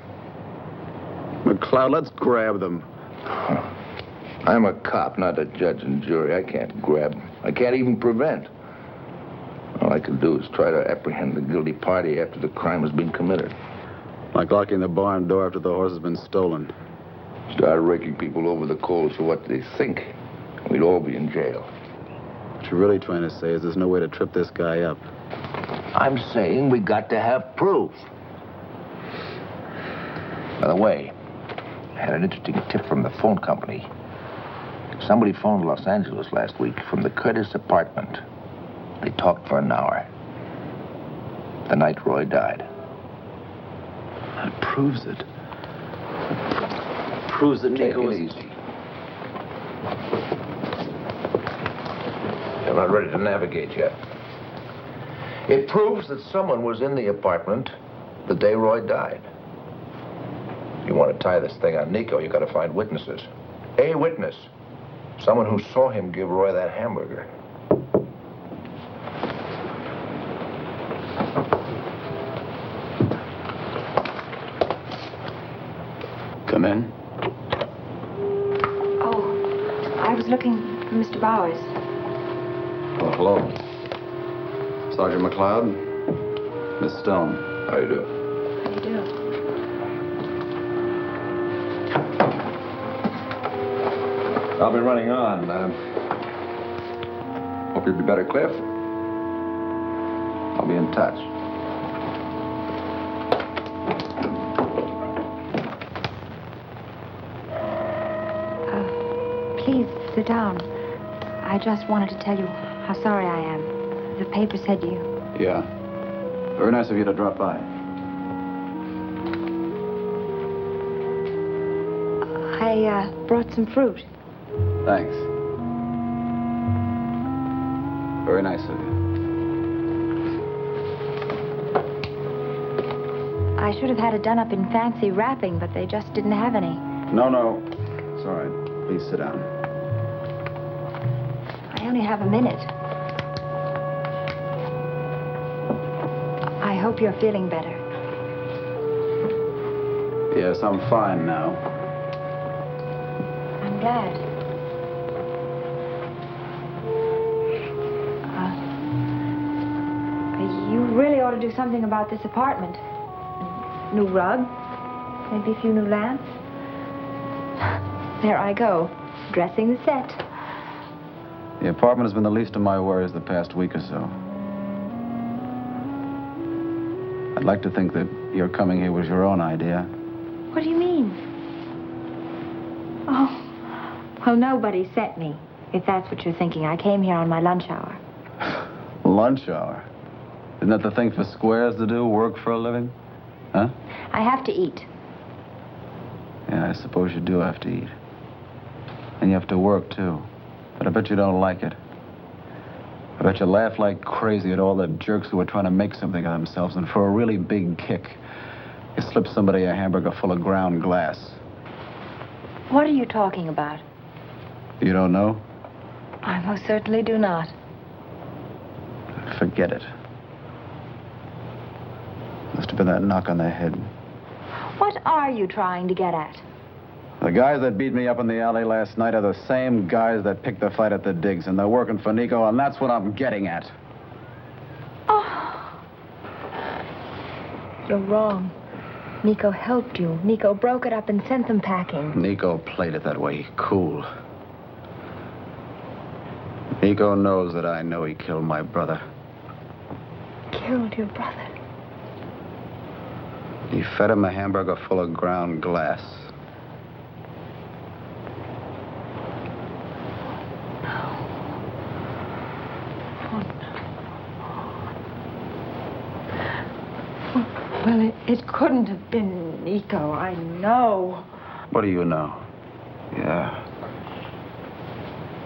S5: McLeod, let's grab them.
S2: I'm a cop, not a judge and jury. I can't grab. I can't even prevent. All I can do is try to apprehend the guilty party after the crime has been committed.
S5: Like locking the barn door after the horse has been stolen.
S2: Start raking people over the coals for what they think. We'd all be in jail.
S5: What you're really trying to say is there's no way to trip this guy up.
S2: I'm saying we got to have proof. By the way, I had an interesting tip from the phone company. Somebody phoned Los Angeles last week from the Curtis apartment. They talked for an hour. The night Roy died.
S5: That proves it. Proves that Nico was...
S2: Take it easy. You're not ready to navigate yet. It proves that someone was in the apartment the day Roy died. If you want to tie this thing on Nico, you got to find witnesses. A witness. Someone who saw him give Roy that hamburger.
S5: Come in.
S7: Oh, I was looking for Mr. Bowers.
S5: Oh, hello. Sergeant McLeod. Miss Stone.
S2: How you do?
S7: How do you do?
S2: I'll be running on. Hope you'll be better, Cliff. I'll be in touch.
S7: Please sit down. I just wanted to tell you how sorry I am. The paper said you...
S5: Yeah. Very nice of you to drop by.
S7: I brought some fruit.
S5: Thanks. Very nice of you.
S7: I should have had it done up in fancy wrapping, but they just didn't have any.
S5: No. It's all right. Please sit down.
S7: I only have a minute. I hope you're feeling better.
S5: Yes, I'm fine now.
S7: I'm glad. You really ought to do something about this apartment. New rug, maybe a few new lamps. There I go, dressing the set.
S5: The apartment has been the least of my worries the past week or so. I'd like to think that your coming here was your own idea.
S7: What do you mean? Oh, well, nobody sent me, if that's what you're thinking. I came here on my lunch hour.
S5: Lunch hour? Isn't that the thing for squares to do, work for a living? Huh?
S7: I have to eat.
S5: Yeah, I suppose you do have to eat. And you have to work, too. But I bet you don't like it. I bet you laugh like crazy at all the jerks who are trying to make something of themselves, and for a really big kick, you slip somebody a hamburger full of ground glass.
S7: What are you talking about?
S5: You don't know?
S7: I most certainly do not.
S5: Forget it. Must have been that knock on the head.
S7: What are you trying to get at?
S5: The guys that beat me up in the alley last night are the same guys that picked the fight at the digs, and they're working for Nico, and that's what I'm getting at.
S7: Oh. You're wrong. Nico helped you. Nico broke it up and sent them packing.
S5: Nico played it that way. Cool. Nico knows that I know he killed my brother.
S7: Killed your brother?
S5: He fed him a hamburger full of ground glass.
S7: Well, it couldn't have been Nico, I know.
S5: What do you know?
S13: Yeah,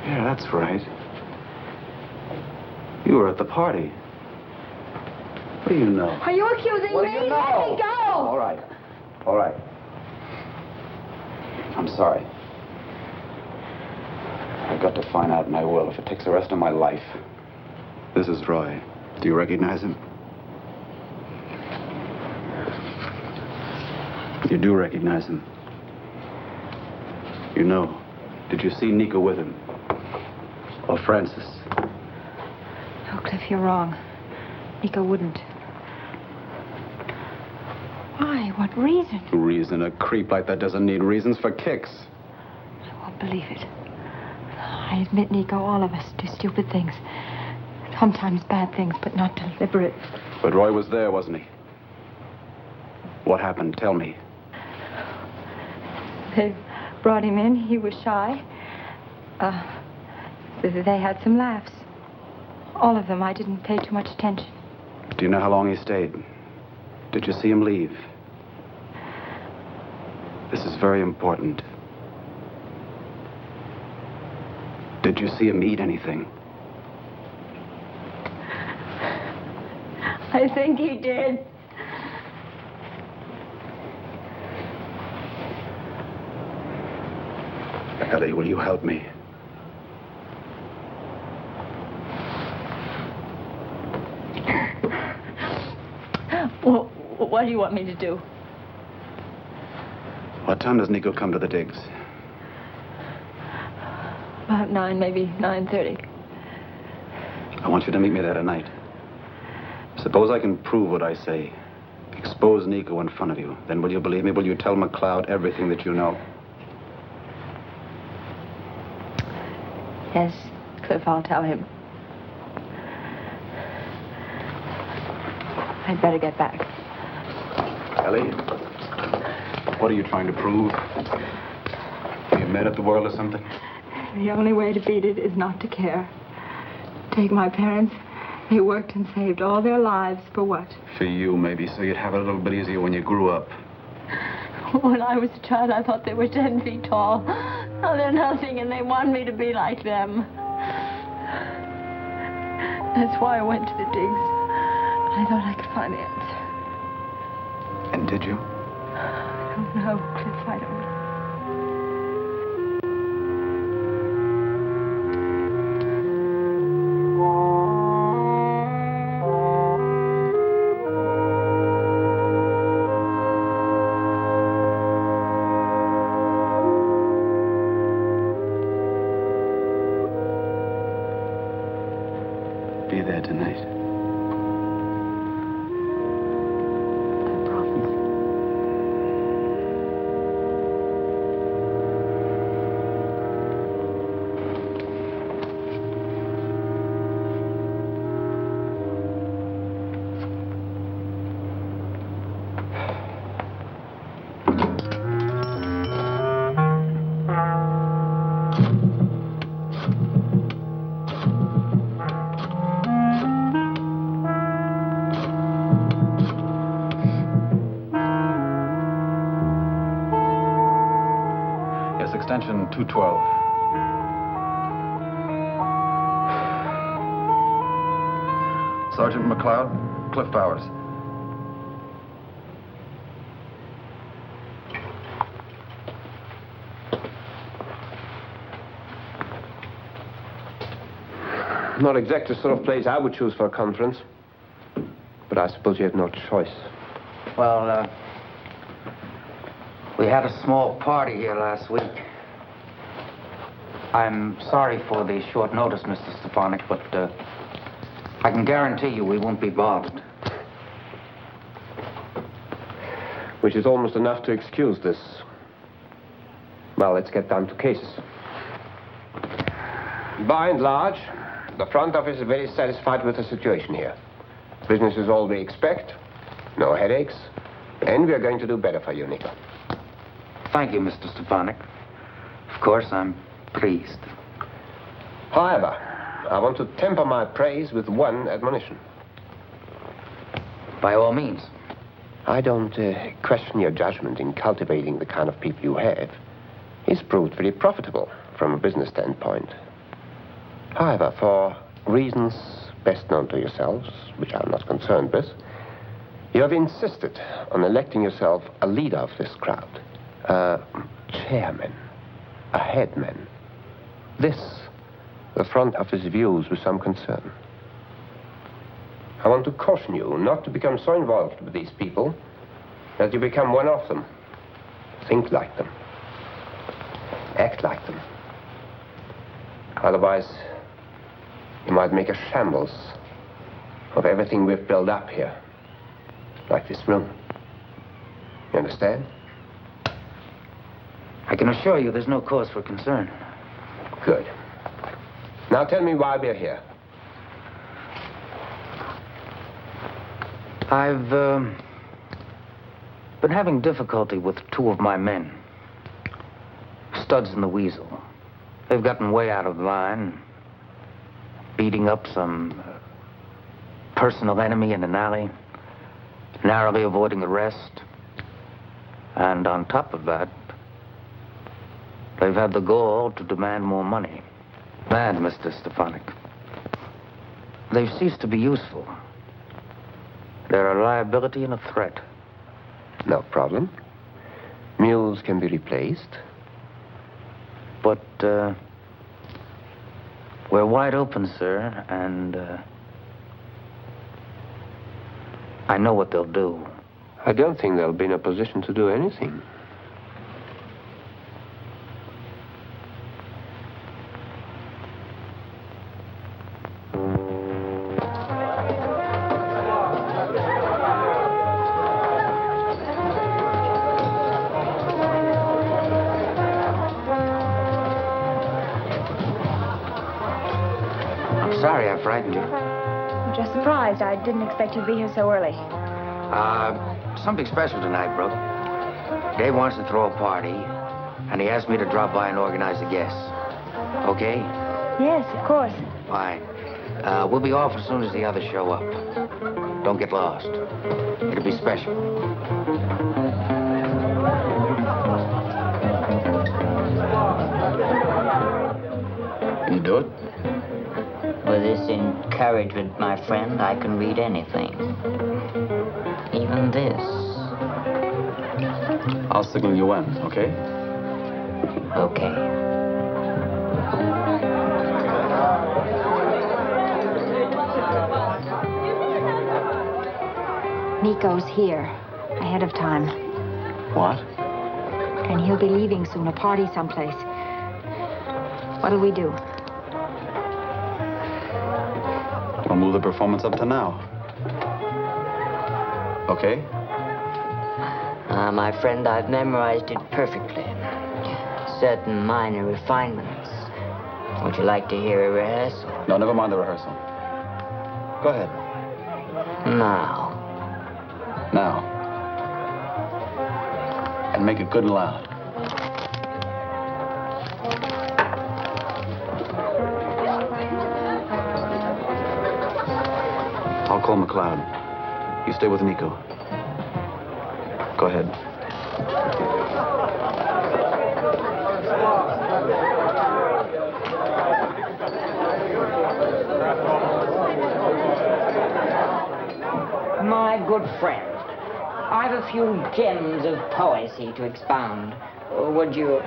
S13: that's right. You were at the party.
S5: What do you know?
S7: Are you accusing
S5: What
S7: me?
S5: do you know?
S7: Let me go!
S5: All right. I'm sorry. I've got to find out, and I will, if it takes the rest of my life.
S13: This is Roy. Do you recognize him? You do recognize him. You know. Did you see Nico with him? Or Francis?
S7: No, Cliff, you're wrong. Nico wouldn't. Why? What reason?
S5: Reason? A creep like that doesn't need reasons for kicks.
S7: I won't believe it. I admit, Nico, all of us do stupid things. Sometimes bad things, but not deliberate.
S5: But Roy was there, wasn't he? What happened? Tell me.
S7: They brought him in. He was shy. They had some laughs. All of them. I didn't pay too much attention.
S5: Do you know how long he stayed? Did you see him leave? This is very important. Did you see him eat anything?
S7: I think he did.
S5: Ellie, will you help me?
S7: Well, what do you want me to do?
S5: What time does Nico come to the digs?
S7: About 9, maybe 9:30.
S5: I want you to meet me there tonight. Suppose I can prove what I say. Expose Nico in front of you. Then will you believe me? Will you tell McLeod everything that you know?
S7: Yes, Cliff, I'll tell him. I'd better get back.
S5: Ellie, what are you trying to prove? Are you mad at the world or something?
S7: The only way to beat it is not to care. Take my parents. They worked and saved all their lives for what?
S5: For you, maybe, so you'd have it a little bit easier when you grew up.
S7: When I was a child, I thought they were 10 feet tall. Now they're nothing, and they want me to be like them. That's why I went to the digs. I thought I could find the answer.
S5: And did you?
S7: I don't know, Cliff, I don't know.
S5: Be there tonight.
S7: I promise.
S5: Yes, extension 212. Sergeant McLeod, Cliff Bowers.
S12: Not exactly the sort of place I would choose for a conference. But I suppose you have no choice.
S1: Well, we had a small party here last week. I'm sorry for the short notice, Mr. Stefanik, but I can guarantee you we won't be bothered.
S12: Which is almost enough to excuse this. Well, let's get down to cases. By and large, the front office is very satisfied with the situation here. Business is all we expect, no headaches, and we are going to do better for you, Nico.
S1: Thank you, Mr. Stefanik. Of course, I'm pleased.
S12: However, I want to temper my praise with one admonition.
S1: By all means.
S12: I don't question your judgment in cultivating the kind of people you have. It's proved very profitable from a business standpoint. However, for reasons best known to yourselves, which I'm not concerned with, you have insisted on electing yourself a leader of this crowd, a chairman, a headman. This, the front office views with some concern. I want to caution you not to become so involved with these people that you become one of them. Think like them. Act like them. Otherwise, you might make a shambles of everything we've built up here. Like this room. You understand?
S1: I can assure you there's no cause for concern.
S12: Good. Now tell me why we're here.
S1: I've been having difficulty with two of my men. Studs and the Weasel. They've gotten way out of line, beating up some personal enemy in an alley, narrowly avoiding arrest. And on top of that, they've had the gall to demand more money. Mad, Mr. Stefanik. They've ceased to be useful. They're a liability and a threat.
S12: No problem. Mules can be replaced.
S1: But, we're wide open, sir, and, I know what they'll do.
S12: I don't think they'll be in a position to do anything.
S1: Sorry I frightened you.
S7: I'm just surprised. I didn't expect you'd be here so early.
S1: Something special tonight, Brooke. Dave wants to throw a party, and he asked me to drop by and organize the guests. Okay?
S7: Yes, of course.
S1: Fine. We'll be off as soon as the others show up. Don't get lost. It'll be special.
S5: Can you do it?
S6: With this encouragement, my friend, I can read anything. Even this.
S5: I'll signal you in, okay?
S6: Okay.
S7: Nico's here, ahead of time.
S5: What?
S7: And he'll be leaving soon, a party someplace. What'll we do?
S5: We'll move the performance up to now. Okay?
S6: My friend, I've memorized it perfectly. Certain minor refinements. Would you like to hear a rehearsal?
S5: No, never mind the rehearsal. Go ahead.
S6: Now.
S5: Now. And make it good and loud. I'll call McLeod. You stay with Nico. Go ahead.
S6: My good friend, I've a few gems of poesy to expound. Would you?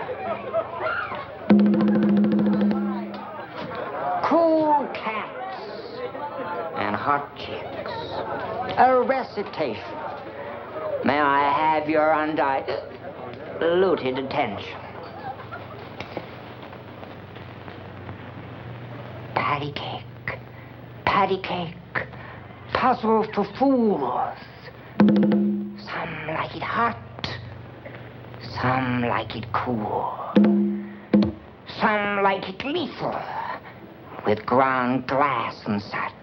S6: Cool cats and hot chicks. A recitation. May I have your undiluted attention? Patty cake, puzzle for fools. Some like it hot, some like it cool, some like it lethal, with ground glass and such.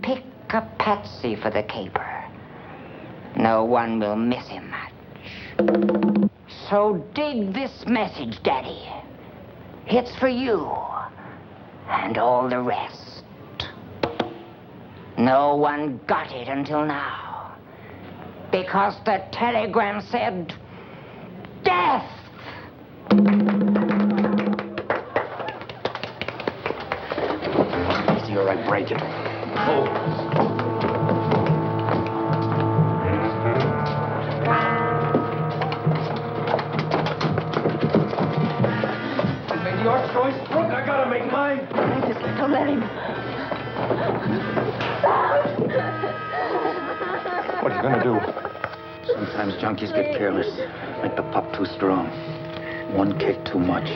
S6: Pick a patsy for the caper. No one will miss him much. So dig this message, Daddy. It's for you and all the rest. No one got it until now, because the telegram said, death!
S5: Easy, all right, break it. Oh.
S9: Your choice, Brooke. I gotta make mine.
S7: Don't let him.
S4: What are you gonna do?
S5: Sometimes junkies get careless. Make the pup too strong. One kick too much.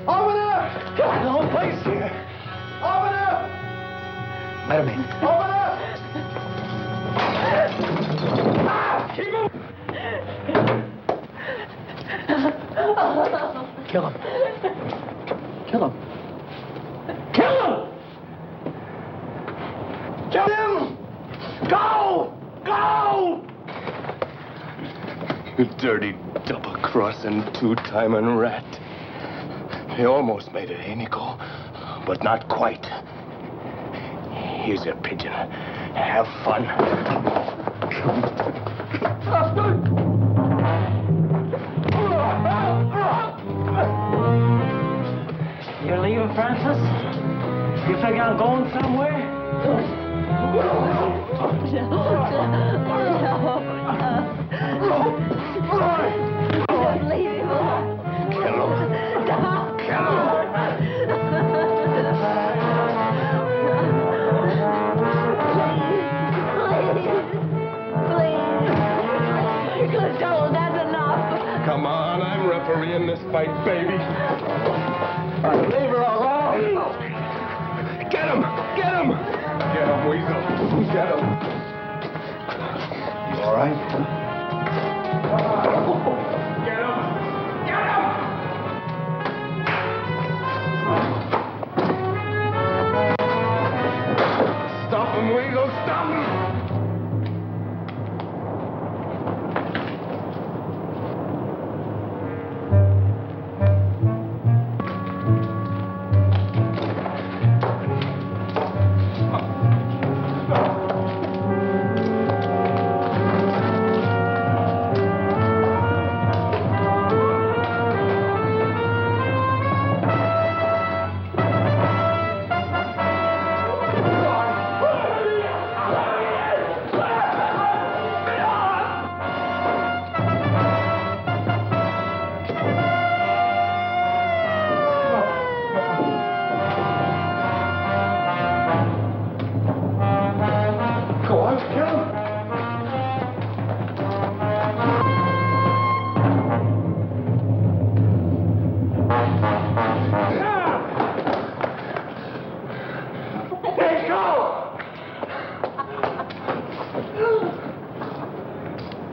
S9: Over there! The whole place here. Over there!
S5: Let him in.
S9: Over there! Keep him!
S5: Kill him. Kill him.
S9: Kill him! Kill him! Go! Go!
S14: You dirty double-crossing, two-timing rat. He almost made it, eh, Nico? But not quite. Here's your pigeon. Have fun.
S3: You're leaving, Francis? You figure I'm going somewhere?
S8: Don't leave him.
S14: Kill him. Kill him.
S8: Please, don't, that's enough.
S14: Come on, I'm refereeing this fight, baby. Leave her alone. Get him! Get him! Get him, Weasel. Get him.
S5: You all right?
S14: Get him! Get him!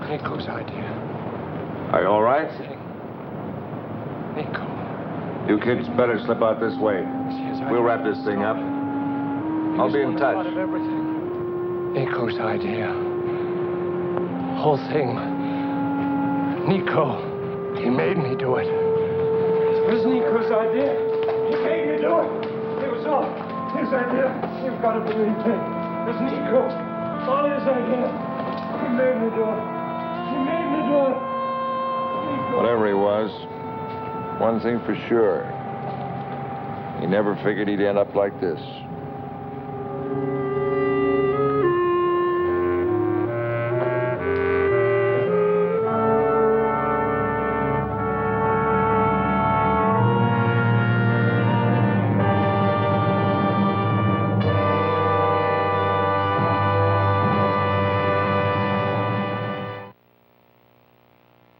S9: Nico's idea.
S2: Are you all right?
S9: Nico.
S2: You kids better slip out this way. We'll wrap this thing up. I'll be in touch.
S9: Of everything. Nico's idea. Whole thing. Nico. He made me do it. It was Nico's idea. He made me do it. It was all his idea. You've got to believe me. It was Nico. All his idea. He made me do it. He made me do it. Nico.
S2: Whatever he was, one thing for sure. He never figured he'd end up like this.